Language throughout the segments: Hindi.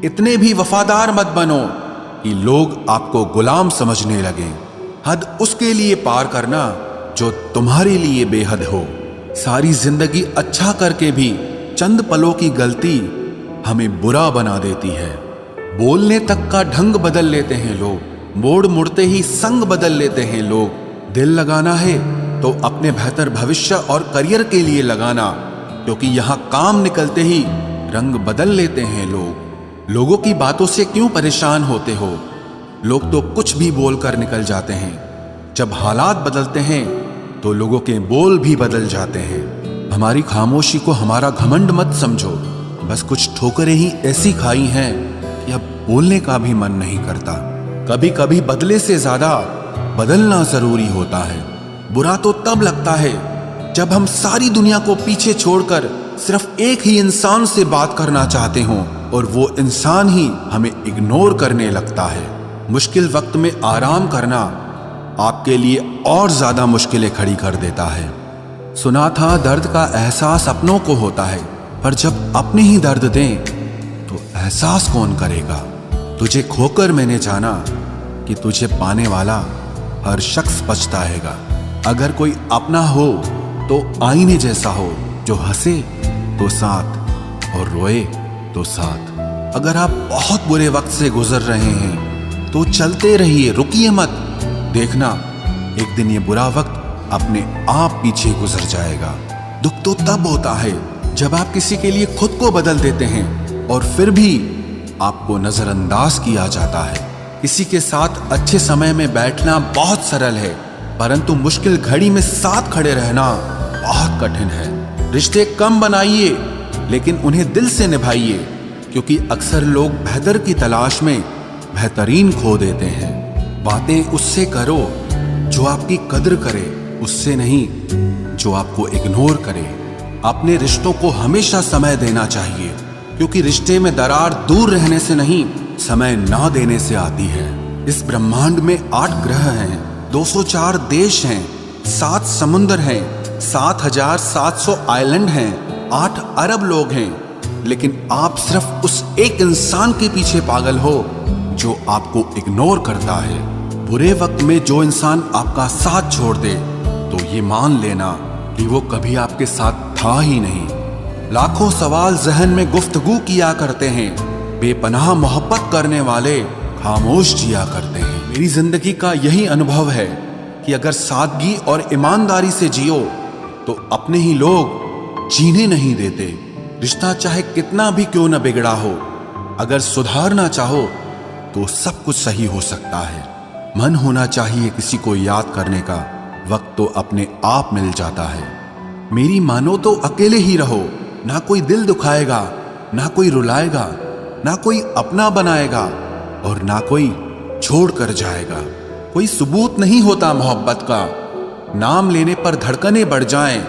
इतने भी वफादार मत बनो कि लोग आपको गुलाम समझने लगें। हद उसके लिए पार करना जो तुम्हारे लिए बेहद हो। सारी जिंदगी अच्छा करके भी चंद पलों की गलती हमें बुरा बना देती है। बोलने तक का ढंग बदल लेते हैं लोग, मोड़ मुड़ते ही संग बदल लेते हैं लोग। दिल लगाना है तो अपने बेहतर भविष्य और करियर के लिए लगाना, क्योंकि यहाँ काम निकलते ही रंग बदल लेते हैं लोग। लोगों की बातों से क्यों परेशान होते हो? लोग तो कुछ भी बोलकर निकल जाते हैं। जब हालात बदलते हैं तो लोगों के बोल भी बदल जाते हैं। हमारी खामोशी को हमारा घमंड मत समझो। बस कुछ ठोकरें ही ऐसी खाई हैं कि अब बोलने का भी मन नहीं करता। कभी कभी बदले से ज्यादा बदलना जरूरी होता है। बुरा तो तब लगता है जब हम सारी दुनिया को पीछे छोड़कर सिर्फ एक ही इंसान से बात करना चाहते हों और वो इंसान ही हमें इग्नोर करने लगता है। मुश्किल वक्त में आराम करना आपके लिए और ज्यादा मुश्किलें खड़ी कर देता है। सुना था दर्द का एहसास अपनों को होता है, पर जब अपने ही दर्द दें तो एहसास कौन करेगा? तुझे खोकर मैंने जाना कि तुझे पाने वाला हर शख्स पछताएगा। अगर कोई अपना हो तो आईने जैसा हो, जो हंसे तो साथ और रोए तो साथ। अगर आप बहुत बुरे वक्त से गुजर रहे हैं तो चलते रहिए, रुकिए मत। देखना एक दिन ये बुरा वक्त अपने आप पीछे गुजर जाएगा। दुख तो तब होता है जब आप किसी के लिए खुद को बदल देते हैं और फिर भी आपको नजरअंदाज किया जाता है। किसी के साथ अच्छे समय में बैठना बहुत सरल है, परंतु मुश्किल घड़ी में साथ खड़े रहना बहुत कठिन है। रिश्ते कम बनाइए लेकिन उन्हें दिल से निभाइए, क्योंकि अक्सर लोग बेहतर की तलाश में बेहतरीन खो देते हैं। बातें उससे करो जो आपकी कद्र करे, उससे नहीं जो आपको इग्नोर करे। अपने रिश्तों को हमेशा समय देना चाहिए, क्योंकि रिश्ते में दरार दूर रहने से नहीं, समय ना देने से आती है। इस ब्रह्मांड में 8 ग्रह हैं, 204 देश हैं, 7 समुद्र हैं, 7,700 आइलैंड हैं, 8 अरब लोग हैं, लेकिन आप सिर्फ उस एक इंसान के पीछे पागल हो जो आपको इग्नोर करता है। बुरे वक्त में जो इंसान आपका साथ छोड़ दे तो ये मान लेना कि वो कभी आपके साथ था ही नहीं। लाखों सवाल जहन में गुफ्तगू किया करते हैं, बेपनाह मोहब्बत करने वाले खामोश जिया करते हैं। मेरी जिंदगी का यही अनुभव है कि अगर सादगी और ईमानदारी से जियो तो अपने ही लोग जीने नहीं देते। रिश्ता चाहे कितना भी क्यों न बिगड़ा हो, अगर सुधारना चाहो तो सब कुछ सही हो सकता है। मन होना चाहिए किसी को याद करने का, वक्त तो अपने आप मिल जाता है। मेरी मानो तो अकेले ही रहो, ना कोई दिल दुखाएगा, ना कोई रुलाएगा, ना कोई अपना बनाएगा और ना कोई छोड़ कर जाएगा। कोई सबूत नहीं होता मोहब्बत का, नाम लेने पर धड़कनें बढ़ जाएं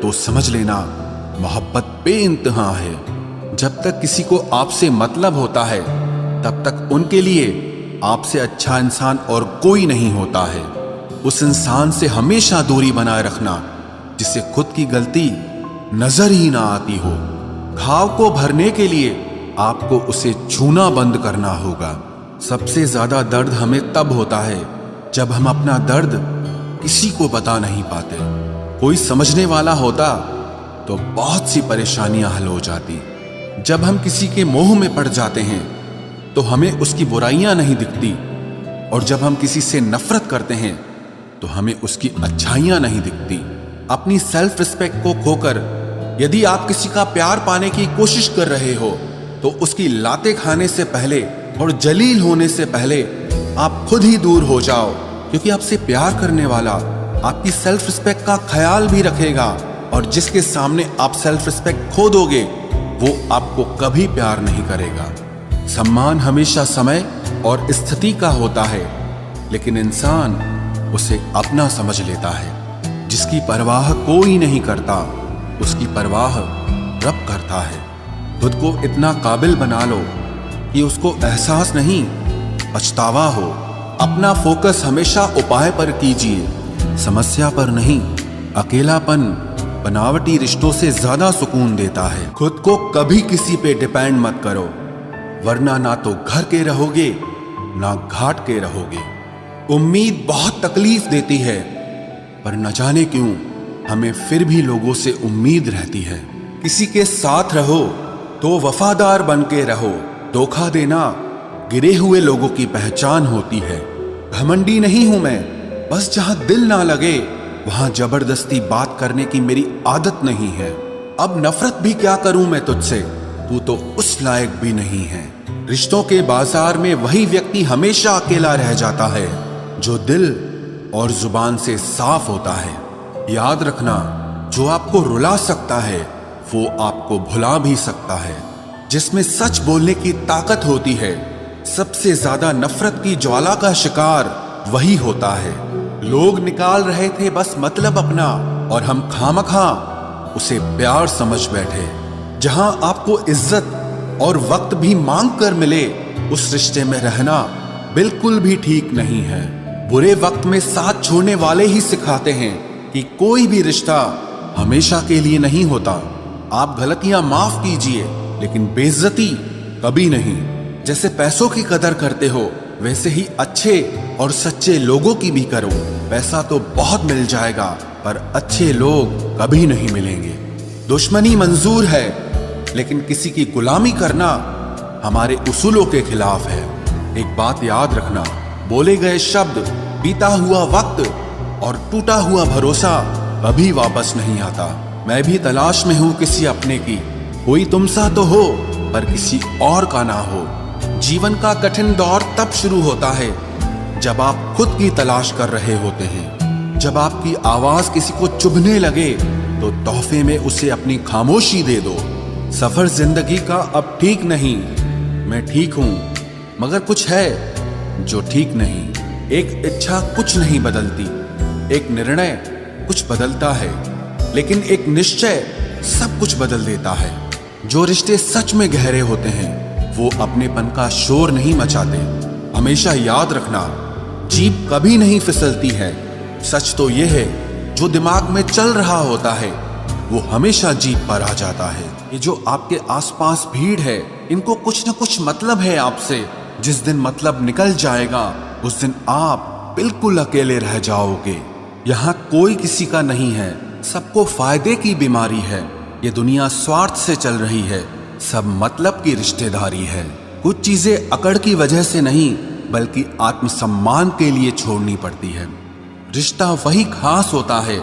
तो समझ लेना मोहब्बत बेइंतहा है। जब तक किसी को आपसे मतलब होता है तब तक उनके लिए आपसे अच्छा इंसान और कोई नहीं होता है। उस इंसान से हमेशा दूरी बनाए रखना जिसे खुद की गलती नजर ही ना आती हो। घाव को भरने के लिए आपको उसे छूना बंद करना होगा। सबसे ज्यादा दर्द हमें तब होता है जब हम अपना दर्द किसी को बता नहीं पाते। कोई समझने वाला होता तो बहुत सी परेशानियां हल हो जाती। जब हम किसी के मोह में पड़ जाते हैं तो हमें उसकी बुराइयां नहीं दिखती, और जब हम किसी से नफरत करते हैं तो हमें उसकी अच्छाइयां नहीं दिखती। अपनी सेल्फ रिस्पेक्ट को खोकर यदि आप किसी का प्यार पाने की कोशिश कर रहे हो तो उसकी लातें खाने से पहले और जलील होने से पहले आप खुद ही दूर हो जाओ, क्योंकि आपसे प्यार करने वाला आपकी सेल्फ रिस्पेक्ट का ख्याल भी रखेगा, और जिसके सामने आप सेल्फ रिस्पेक्ट खो दोगे वो आपको कभी प्यार नहीं करेगा। सम्मान हमेशा समय और स्थिति का होता है, लेकिन इंसान उसे अपना समझ लेता है। जिसकी परवाह कोई नहीं करता उसकी परवाह रब करता है। खुद को इतना काबिल बना लो कि उसको एहसास नहीं पछतावा हो। अपना फोकस हमेशा उपाय पर कीजिए, समस्या पर नहीं। अकेलापन बनावटी रिश्तों से ज्यादा सुकून देता है। खुद को कभी किसी पे डिपेंड मत करो। वरना ना तो घर के रहोगे ना घाट के रहोगे। उम्मीद बहुत तकलीफ देती है, पर न जाने क्यों हमें फिर भी लोगों से उम्मीद रहती है। किसी के साथ रहो तो वफादार बन के रहो। धोखा देना गिरे हुए लोगों की पहचान होती है। घमंडी नहीं हूं मैं, बस जहां दिल ना लगे वहां जबरदस्ती बात करने की मेरी आदत नहीं है। अब नफरत भी क्या करूं मैं तुझसे, तू तो उस लायक भी नहीं है। रिश्तों के बाजार में वही व्यक्ति हमेशा अकेला रह जाता है जो दिल और जुबान से साफ होता है। याद रखना, जो आपको रुला सकता है वो आपको भुला भी सकता है। जिसमें सच बोलने की ताकत होती है, सबसे ज्यादा नफरत की ज्वाला का शिकार वही होता है। लोग निकाल रहे थे बस मतलब अपना, और हम खामखा उसे प्यार समझ बैठे। जहां आपको इज्जत और वक्त भी मांग कर मिले, उस रिश्ते में रहना बिल्कुल भी ठीक नहीं है। बुरे वक्त में साथ छोड़ने वाले ही सिखाते हैं कि कोई भी रिश्ता हमेशा के लिए नहीं होता। आप गलतियां माफ कीजिए, लेकिन बेइज्जती कभी नहीं। जैसे पैसों की कदर करते हो, वैसे ही अच्छे और सच्चे लोगों की भी करो। पैसा तो बहुत मिल जाएगा, पर अच्छे लोग कभी नहीं मिलेंगे। दुश्मनी मंजूर है, लेकिन किसी की गुलामी करना हमारे उसूलों के खिलाफ है। एक बात याद रखना, बोले गए शब्द, बीता हुआ वक्त और टूटा हुआ भरोसा कभी वापस नहीं आता। मैं भी तलाश में हूं किसी अपने की। कोई तुम सा तो हो, पर किसी और का ना हो। जीवन का कठिन दौर तब शुरू होता है जब आप खुद की तलाश कर रहे होते हैं। जब आपकी आवाज किसी को चुभने लगे तो तोहफे में उसे अपनी खामोशी दे दो। सफर जिंदगी का अब ठीक नहीं, मैं ठीक हूं, मगर कुछ है जो ठीक नहीं। एक इच्छा कुछ नहीं बदलती, एक निर्णय कुछ बदलता है, लेकिन एक निश्चय सब कुछ बदल देता है। जो रिश्ते सच में गहरे होते हैं वो अपनेपन का शोर नहीं मचाते। हमेशा याद रखना, जीप कभी नहीं फिसलती है। सच तो यह है, जो दिमाग में चल रहा होता है वो हमेशा जीप पर आ जाता है। ये जो आपके आसपास भीड़ है, इनको कुछ न कुछ मतलब है आपसे। जिस दिन मतलब निकल जाएगा, उस दिन आप बिल्कुल अकेले रह जाओगे। यहाँ कोई किसी का नहीं है, सबको फायदे की बीमारी है। ये दुनिया स्वार्थ से चल रही है, सब मतलब की रिश्तेदारी है। कुछ चीजें अकड़ की वजह से नहीं, बल्कि आत्मसम्मान के लिए छोड़नी पड़ती है। रिश्ता वही खास होता है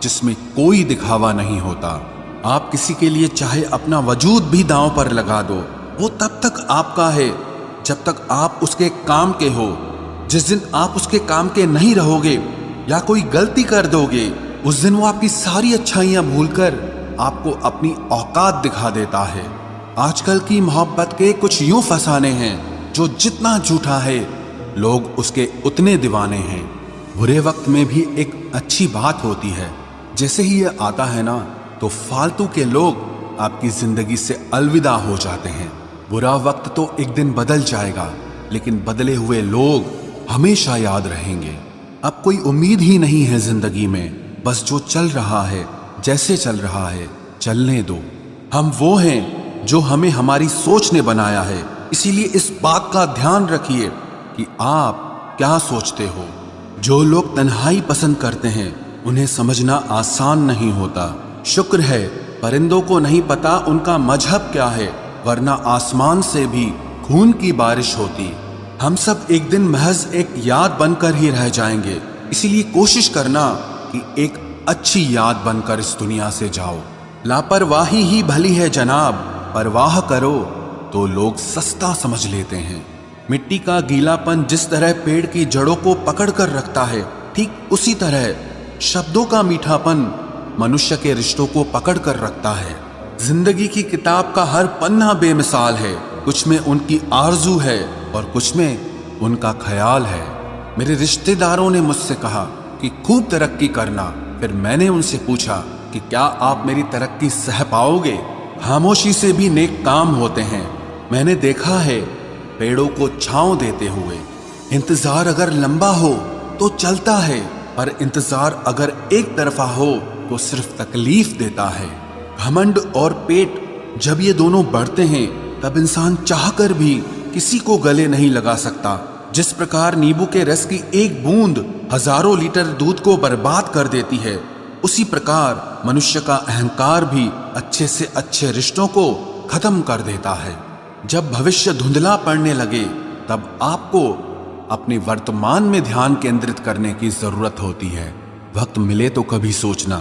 जिसमें कोई दिखावा नहीं होता। आप किसी के लिए चाहे अपना वजूद भी दांव पर लगा दो, वो तब तक आपका है जब तक आप उसके काम के हो। जिस दिन आप उसके काम के नहीं रहोगे या कोई गलती कर दोगे, उस दिन वो आपकी सारी अच्छाइयां भूलकर आपको अपनी औकात दिखा देता है। आजकल की मोहब्बत के कुछ यूं फसाने हैं, जो जितना झूठा है लोग उसके उतने दीवाने हैं। बुरे वक्त में भी एक अच्छी बात होती है। जैसे ही ये आता है ना, तो फालतू के लोग आपकी जिंदगी से अलविदा हो जाते हैं। बुरा वक्त तो एक दिन बदल जाएगा, लेकिन बदले हुए लोग हमेशा याद रहेंगे। अब कोई उम्मीद ही नहीं है जिंदगी में, बस जो चल रहा है, जैसे चल रहा है, चलने दो। हम वो हैं जो हमें हमारी सोच ने बनाया है। इसीलिए इस बात का ध्यान रखिए कि आप क्या सोचते हो। जो लोग तन्हाई पसंद करते हैं, उन्हें समझना आसान नहीं होता। शुक्र है परिंदों को नहीं पता उनका मजहब क्या है, वरना आसमान से भी खून की बारिश होती। हम सब एक दिन महज एक याद बनकर ही रह जाएंगे। इसीलिए कोशिश करना कि एक अच्छी याद बनकर इस दुनिया से जाओ। लापरवाही ही भली है जनाब, परवाह करो तो लोग सस्ता समझ लेते हैं। मिट्टी का गीलापन जिस तरह पेड़ की जड़ों को पकड़ कर रखता है, ठीक उसी तरह शब्दों का मीठापन मनुष्य के रिश्तों को पकड़ कर रखता है। जिंदगी की किताब का हर पन्ना बेमिसाल है। कुछ में उनकी आरजू है और कुछ में उनका ख्याल है। मेरे रिश्तेदारों ने मुझसे कहा कि खूब तरक्की करना। फिर मैंने उनसे पूछा कि क्या आप मेरी तरक्की सह पाओगे? खामोशी से भी नेक काम होते हैं। मैंने देखा है पेड़ों को छांव देते हुए। इंतजार अगर लंबा हो तो चलता है, पर इंतजार अगर एक तरफा हो तो सिर्फ तकलीफ देता है। घमंड और पेट जब ये दोनों बढ़ते हैं तब इंसान चाहकर भी किसी को गले नहीं लगा सकता। जिस प्रकार नींबू के रस की एक बूंद हजारों लीटर दूध को बर्बाद कर देती है, उसी प्रकार मनुष्य का अहंकार भी अच्छे से अच्छे रिश्तों को खत्म कर देता है। जब भविष्य धुंधला पड़ने लगे तब आपको अपने वर्तमान में ध्यान केंद्रित करने की जरूरत होती है। वक्त मिले तो कभी सोचना,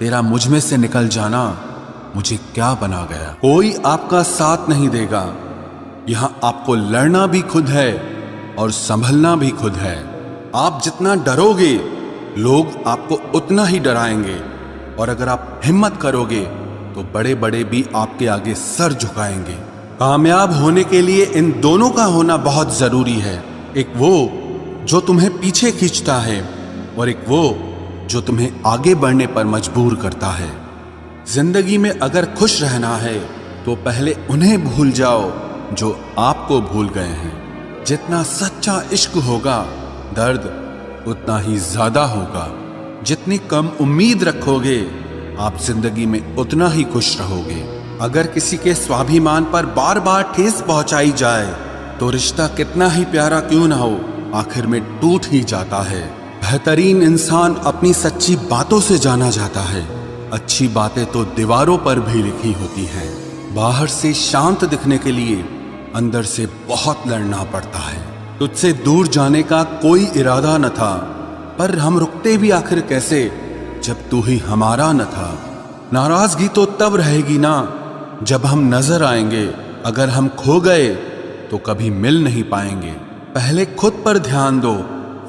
तेरा मुझ में से निकल जाना मुझे क्या बना गया। कोई आपका साथ नहीं देगा। यहां आपको लड़ना भी खुद है और संभलना भी खुद है। आप जितना डरोगे लोग आपको उतना ही डराएंगे, और अगर आप हिम्मत करोगे तो बड़े बड़े भी आपके आगे सर झुकाएंगे। कामयाब होने के लिए इन दोनों का होना बहुत जरूरी है। एक वो जो तुम्हें पीछे खींचता है, और एक वो जो तुम्हें आगे बढ़ने पर मजबूर करता है। जिंदगी में अगर खुश रहना है तो पहले उन्हें भूल जाओ जो आपको भूल गए हैं। जितना सच्चा इश्क होगा दर्द उतना ही ज्यादा होगा। जितनी कम उम्मीद रखोगे आप जिंदगी में उतना ही खुश रहोगे। अगर किसी के स्वाभिमान पर बार बार ठेस पहुंचाई जाए तो रिश्ता कितना ही प्यारा क्यों ना हो, आखिर में टूट ही जाता है। बेहतरीन इंसान अपनी सच्ची बातों से जाना जाता है। अच्छी बातें तो दीवारों पर भी लिखी होती हैं। बाहर से शांत दिखने के लिए अंदर से बहुत लड़ना पड़ता है। तुझसे दूर जाने का कोई इरादा न था, पर हम रुकते भी आखिर कैसे जब तू ही हमारा न था। नाराजगी तो तब रहेगी ना जब हम नजर आएंगे। अगर हम खो गए तो कभी मिल नहीं पाएंगे। पहले खुद पर ध्यान दो,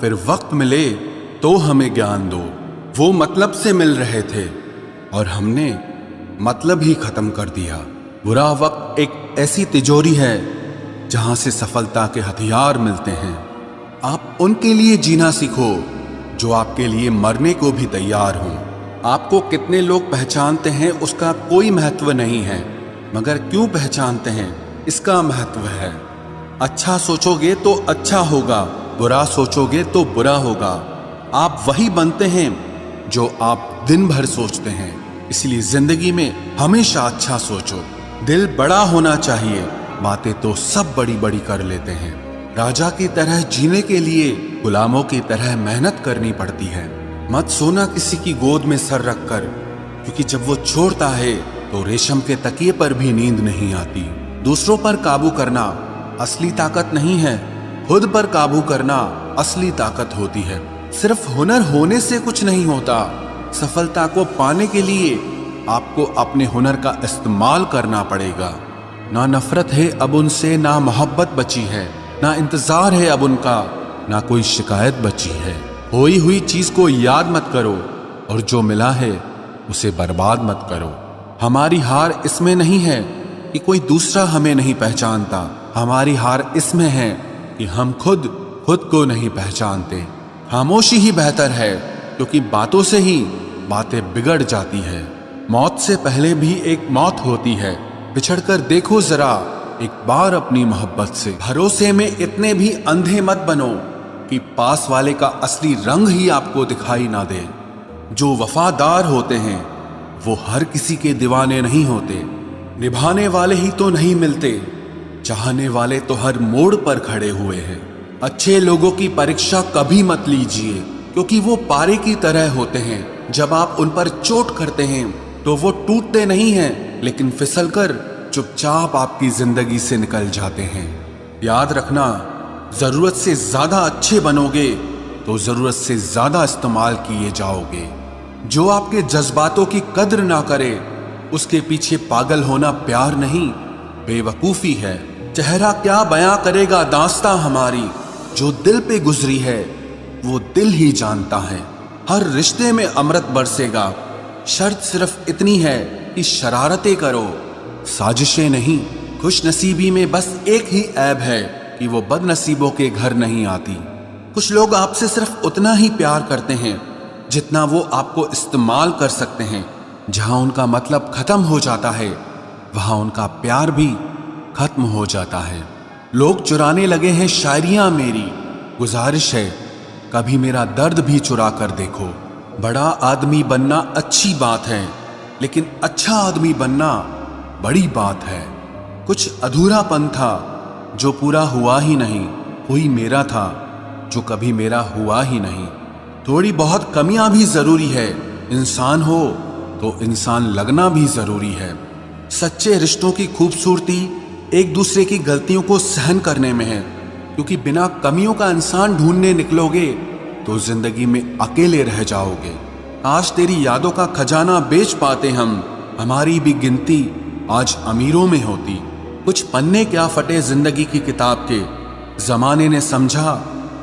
फिर वक्त मिले तो हमें ज्ञान दो। वो मतलब से मिल रहे थे और हमने मतलब ही खत्म कर दिया। बुरा वक्त एक ऐसी तिजोरी है जहां से सफलता के हथियार मिलते हैं। आप उनके लिए जीना सीखो जो आपके लिए मरने को भी तैयार हों। आपको कितने लोग पहचानते हैं उसका कोई महत्व नहीं है, मगर क्यों पहचानते हैं इसका महत्व है। अच्छा सोचोगे तो अच्छा होगा, बुरा सोचोगे तो बुरा होगा। आप वही बनते हैं जो आप दिन भर सोचते हैं। इसलिए जिंदगी में हमेशा अच्छा सोचो। दिल बड़ा होना चाहिए, बातें तो सब बड़ी बड़ी कर लेते हैं। राजा की तरह जीने के लिए गुलामों की तरह मेहनत करनी पड़ती है। मत सोना किसी की गोद में सर रखकर, क्योंकि जब वो छोड़ता है तो रेशम के तकिए पर भी नींद नहीं आती। दूसरों पर काबू करना असली ताकत नहीं है, खुद पर काबू करना असली ताकत होती है। सिर्फ हुनर होने से कुछ नहीं होता। सफलता को पाने के लिए आपको अपने हुनर का इस्तेमाल करना पड़ेगा। ना नफरत है अब उनसे, ना मोहब्बत बची है, ना इंतजार है अब उनका, ना कोई शिकायत बची है। खोई हुई चीज को याद मत करो और जो मिला है उसे बर्बाद मत करो। हमारी हार इसमें नहीं है कि कोई दूसरा हमें नहीं पहचानता। हमारी हार इसमें है कि हम खुद को नहीं पहचानते। खामोशी ही बेहतर है, क्योंकि बातों से ही बातें बिगड़ जाती है। मौत से पहले भी एक मौत होती है। बिछड़कर देखो जरा एक बार अपनी मोहब्बत से। भरोसे में इतने भी अंधे मत बनो कि पास वाले का असली रंग ही आपको दिखाई ना दे। जो वफादार होते हैं वो हर किसी के दीवाने नहीं होते। निभाने वाले ही तो नहीं मिलते, चाहने वाले तो हर मोड़ पर खड़े हुए हैं। अच्छे लोगों की परीक्षा कभी मत लीजिए, क्योंकि वो पारे की तरह होते हैं। जब आप उन पर चोट करते हैं तो वो टूटते नहीं हैं, लेकिन फिसलकर चुपचाप आपकी जिंदगी से निकल जाते हैं। याद रखना, जरूरत से ज्यादा अच्छे बनोगे तो जरूरत से ज्यादा इस्तेमाल किए जाओगे। जो आपके जज्बातों की कद्र ना करे उसके पीछे पागल होना प्यार नहीं, बेवकूफी है। चेहरा क्या बयां करेगा दास्तां हमारी, जो दिल पे गुजरी है वो दिल ही जानता है। हर रिश्ते में अमृत बरसेगा, शर्त सिर्फ इतनी है कि शरारतें करो, साजिशें नहीं। खुश नसीबी में बस एक ही ऐब है कि वो बदनसीबों के घर नहीं आती। कुछ लोग आपसे सिर्फ उतना ही प्यार करते हैं जितना वो आपको इस्तेमाल कर सकते हैं। जहां उनका मतलब खत्म हो जाता है वहां उनका प्यार भी खत्म हो जाता है। लोग चुराने लगे हैं शायरियां मेरी, गुजारिश है कभी मेरा दर्द भी चुरा कर देखो। बड़ा आदमी बनना अच्छी बात है, लेकिन अच्छा आदमी बनना बड़ी बात है। कुछ अधूरापन था जो पूरा हुआ ही नहीं, कोई मेरा था जो कभी मेरा हुआ ही नहीं। थोड़ी बहुत कमियां भी जरूरी है, इंसान हो तो इंसान लगना भी जरूरी है। सच्चे रिश्तों की खूबसूरती एक दूसरे की गलतियों को सहन करने में है, क्योंकि बिना कमियों का इंसान ढूंढने निकलोगे तो जिंदगी में अकेले रह जाओगे। आज तेरी यादों का खजाना बेच पाते हम, हमारी भी गिनती आज अमीरों में होती। कुछ पन्ने क्या फटे जिंदगी की किताब के, जमाने ने समझा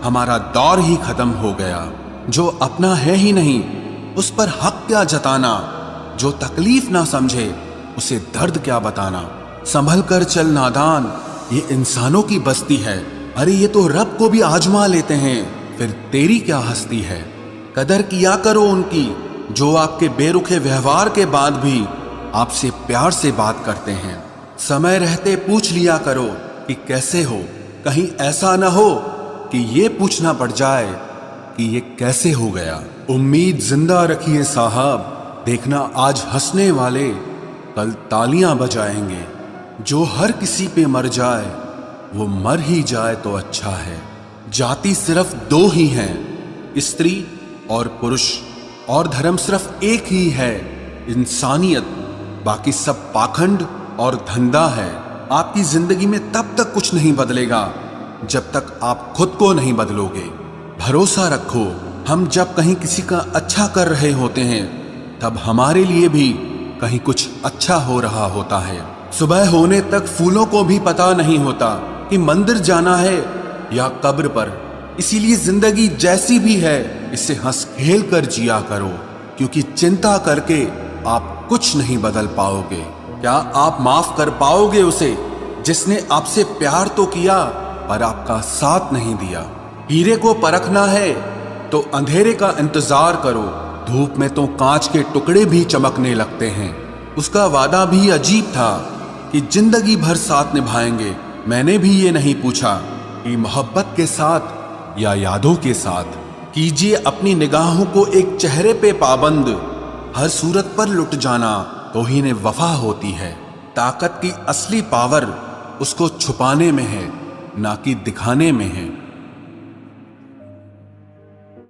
हमारा दौर ही खत्म हो गया। जो अपना है ही नहीं उस पर हक क्या जताना, जो तकलीफ ना समझे उसे दर्द क्या बताना। संभल कर चल नादान, ये इंसानों की बस्ती है। अरे ये तो रब को भी आजमा लेते हैं, फिर तेरी क्या हस्ती है। कदर किया करो उनकी जो आपके बेरुखे व्यवहार के बाद भी आपसे प्यार से बात करते हैं। समय रहते पूछ लिया करो कि कैसे हो, कहीं ऐसा ना हो कि ये पूछना पड़ जाए कि ये कैसे हो गया। उम्मीद जिंदा रखिए साहब, देखना आज हंसने वाले कल तालियां बजाएंगे। जो हर किसी पे मर जाए वो मर ही जाए तो अच्छा है। जाति सिर्फ दो ही हैं, स्त्री और पुरुष, और धर्म सिर्फ एक ही है, इंसानियत। बाकी सब पाखंड और धंधा है। आपकी जिंदगी में तब तक कुछ नहीं बदलेगा जब तक आप खुद को नहीं बदलोगे। भरोसा रखो, हम जब कहीं किसी का अच्छा कर रहे होते हैं तब हमारे लिए भी कहीं कुछ अच्छा हो रहा होता है। सुबह होने तक फूलों को भी पता नहीं होता कि मंदिर जाना है या कब्र पर। इसीलिए जिंदगी जैसी भी है इसे हंस खेल कर जिया करो, क्योंकि चिंता करके आप कुछ नहीं बदल पाओगे। क्या आप माफ कर पाओगे उसे जिसने आपसे प्यार तो किया पर आपका साथ नहीं दिया। हीरे को परखना है तो अंधेरे का इंतजार करो, धूप में तो कांच के टुकड़े भी चमकने लगते हैं। उसका वादा भी अजीब था कि जिंदगी भर साथ निभाएंगे। मैंने भी ये नहीं पूछा कि मोहब्बत के साथ या यादों के साथ। कीजिए अपनी निगाहों को एक चेहरे पे पाबंद, हर सूरत पर लुट जाना तो ही ने वफा होती है। ताकत की असली पावर उसको छुपाने में है, ना कि दिखाने में है।